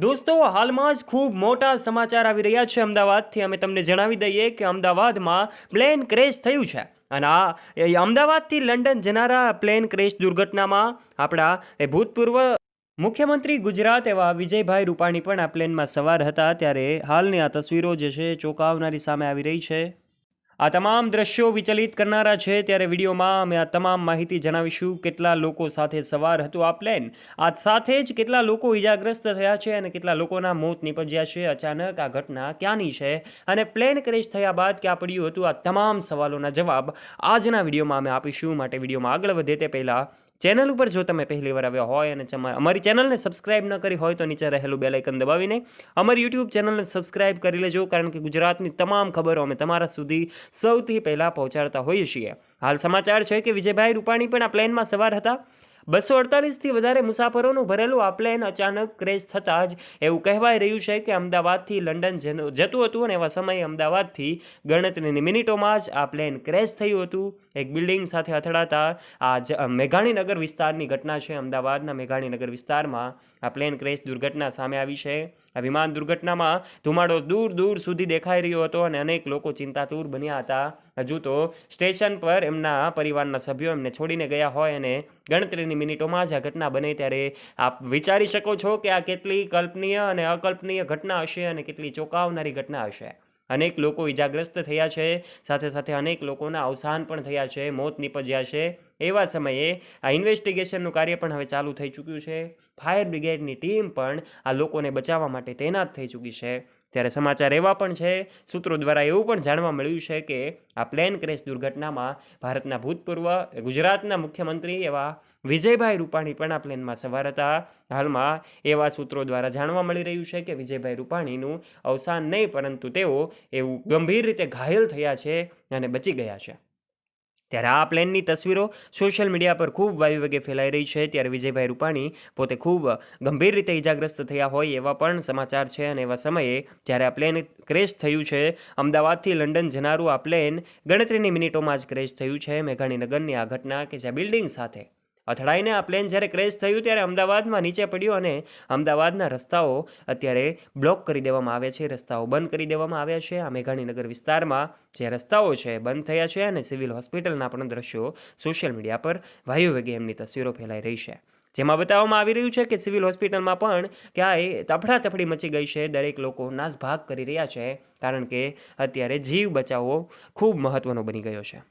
દોસ્તો, હાલમાં જ ખૂબ મોટા સમાચાર આવી રહ્યા છે અમદાવાદથી. અમે તમને જણાવી દઈએ કે અમદાવાદમાં પ્લેન ક્રેશ થયું છે. અને અમદાવાદથી લંડન જનારા પ્લેન ક્રેશ દુર્ઘટનામાં આપણા ભૂતપૂર્વ મુખ્યમંત્રી ગુજરાત એવા વિજયભાઈ રૂપાણી પણ આ પ્લેનમાં સવાર હતા. ત્યારે હાલની આ તસવીરો જે છે ચોંકાવનારી સામે આવી રહી છે. આ તમામ દ્રશ્યો વિચલિત કરનારા છે. ત્યારે વિડીયોમાં અમે આ તમામ માહિતી જણાવીશું. કેટલા લોકો સાથે સવાર હતું આ પ્લેન, આ સાથે જ કેટલા લોકો ઇજાગ્રસ્ત થયા છે અને કેટલા લોકોના મોત નીપજ્યા છે. અચાનક આ ઘટના ક્યાંની છે અને પ્લેન ક્રેશ થયા બાદ ક્યાં પડ્યું હતું, આ તમામ સવાલોના જવાબ આજના વિડીયોમાં અમે આપીશું. માટે વિડીયોમાં આગળ વધે તે પહેલાં ચેનલ ઉપર જો તમે પહેલી વાર આવ્યા હોય અને અમારી ચેનલને સબસ્ક્રાઇબ ન કરી હોય તો નીચે રહેલું બેલ આઇકન દબાવીને અમારી યુટ્યુબ ચેનલને સબસ્ક્રાઇબ કરી લેજો. કારણ કે ગુજરાતની તમામ ખબરો અમે તમારા સુધી સૌથી પહેલાં પહોંચાડતા હોઈએ છીએ. હાલ સમાચાર છે કે વિજયભાઈ રૂપાણી પણ આ પ્લેનમાં સવાર હતા. 248થી વધારે મુસાફરોનું ભરેલું આ પ્લેન અચાનક ક્રેશ થતાં જ એવું કહેવાય રહ્યું છે કે અમદાવાદથી લંડન જતું હતું અને એવા સમયે અમદાવાદથી ગણતરીની મિનિટોમાં જ આ પ્લેન ક્રેશ થયું હતું. એક બિલ્ડિંગ સાથે અથડાતા આ મેઘાણીનગર વિસ્તારની ઘટના છે. અમદાવાદના મેઘાણીનગર વિસ્તારમાં આ પ્લેન ક્રેશ દુર્ઘટના સામે આવી છે. આ વિમાન દુર્ઘટનામાં ધુમાડો દૂર દૂર સુધી દેખાઈ રહ્યો હતો અને અનેક લોકો ચિંતાતુર બન્યા હતા. હજુ તો સ્ટેશન પર એમના પરિવારના સભ્યો એમને છોડીને ગયા હોય અને ગણતરીની મિનિટોમાં જ આ ઘટના બને ત્યારે આપ વિચારી શકો છો કે આ કેટલી કલ્પનીય અને અકલ્પનીય ઘટના હશે અને કેટલી ચોંકાવનારી ઘટના હશે. અનેક લોકો ઇજાગ્રસ્ત થયા છે, સાથે સાથે અનેક લોકોના અવસાન પણ થયા છે, મોત નીપજ્યા છે. એવા સમયે આ ઇન્વેસ્ટિગેશનનું કાર્ય પણ હવે ચાલુ થઈ ચૂક્યું છે. ફાયર બ્રિગેડની ટીમ પણ આ લોકોને બચાવવા માટે તૈનાત થઈ ચૂકી છે. ત્યારે સમાચાર એવા પણ છે, સૂત્રો દ્વારા એવું પણ જાણવા મળ્યું છે કે આ પ્લેન ક્રેશ દુર્ઘટનામાં ભારતના ભૂતપૂર્વ ગુજરાતના મુખ્યમંત્રી એવા વિજયભાઈ રૂપાણી પણ આ પ્લેનમાં સવાર હતા. હાલમાં એવા સૂત્રો દ્વારા જાણવા મળી રહ્યું છે કે વિજયભાઈ રૂપાણીનું અવસાન નહીં, પરંતુ તેઓ એવું ગંભીર રીતે ઘાયલ થયા છે અને બચી ગયા છે. ત્યારે આ પ્લેનની તસવીરો સોશિયલ મીડિયા પર ખૂબ વાયુવેગે ફેલાઈ રહી છે. ત્યારે વિજયભાઈ રૂપાણી પોતે ખૂબ ગંભીર રીતે ઇજાગ્રસ્ત થયા હોય એવા પણ સમાચાર છે. અને એવા સમયે જ્યારે આ પ્લેન ક્રેશ થયું છે, અમદાવાદથી લંડન જનારું આ પ્લેન ગણતરીની મિનિટોમાં જ ક્રેશ થયું છે. મેઘાણીનગરની આ ઘટના કે જ્યાં બિલ્ડિંગ સાથે અથડાઈને આ પ્લેન જ્યારે ક્રેશ થયું ત્યારે અમદાવાદમાં નીચે પડ્યું અને અમદાવાદના રસ્તાઓ અત્યારે બ્લોક કરી દેવામાં આવ્યા છે, રસ્તાઓ બંધ કરી દેવામાં આવ્યા છે. આ મેઘાણીનગર વિસ્તારમાં જે રસ્તાઓ છે બંધ થયા છે અને સિવિલ હોસ્પિટલના પણ દ્રશ્યો સોશિયલ મીડિયા પર વાયુવેગે એમની તસવીરો ફેલાઈ રહી છે. જેમાં બતાવવામાં આવી રહ્યું છે કે સિવિલ હોસ્પિટલમાં પણ ક્યાંય તફડાતફડી મચી ગઈ છે. દરેક લોકો નાસભાગ કરી રહ્યા છે કારણ કે અત્યારે જીવ બચાવવો ખૂબ મહત્ત્વનો બની ગયો છે.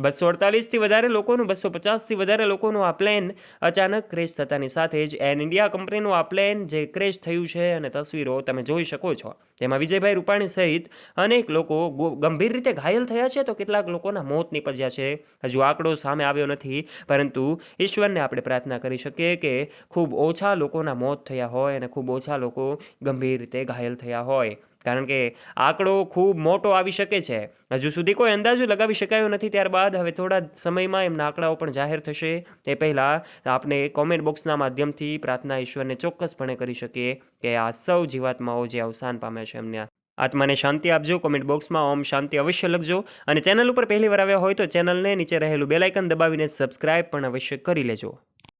248થી વધારે લોકોનું 250થી વધારે લોકોનું આ પ્લેન અચાનક ક્રેશ થતાની સાથે જ એર ઇન્ડિયા કંપનીનું આ પ્લેન જે ક્રેશ થયું છે અને તસવીરો તમે જોઈ શકો છો. તેમાં વિજયભાઈ રૂપાણી સહિત અનેક લોકો ગંભીર રીતે ઘાયલ થયા છે તો કેટલાક લોકોના મોત નીપજ્યા છે. હજુ આંકડો સામે આવ્યો નથી, પરંતુ ઈશ્વરને આપણે પ્રાર્થના કરી શકીએ કે ખૂબ ઓછા લોકોના મોત થયા હોય અને ખૂબ ઓછા લોકો ગંભીર રીતે ઘાયલ થયા હોય. કારણ કે આંકડો ખૂબ મોટો આવી શકે છે. હજુ સુધી કોઈ અંદાજો લગાવી શકાયો નથી. ત્યારબાદ હવે થોડા સમયમાં એમના આંકડાઓ પણ જાહેર થશે. એ પહેલાં આપણે કોમેન્ટ બોક્સના માધ્યમથી પ્રાર્થના ઈશ્વરને ચોક્કસપણે કરી શકીએ કે આ સૌ જીવાત્માઓ જે અવસાન પામ્યા છે એમને આત્માને શાંતિ આપજો. કોમેન્ટ બોક્સમાં ઓમ શાંતિ અવશ્ય લખજો. અને ચેનલ ઉપર પહેલી વાર આવ્યા હોય તો ચેનલને નીચે રહેલું બેલ આઇકન દબાવીને સબસ્ક્રાઇબ પણ અવશ્ય કરી લેજો.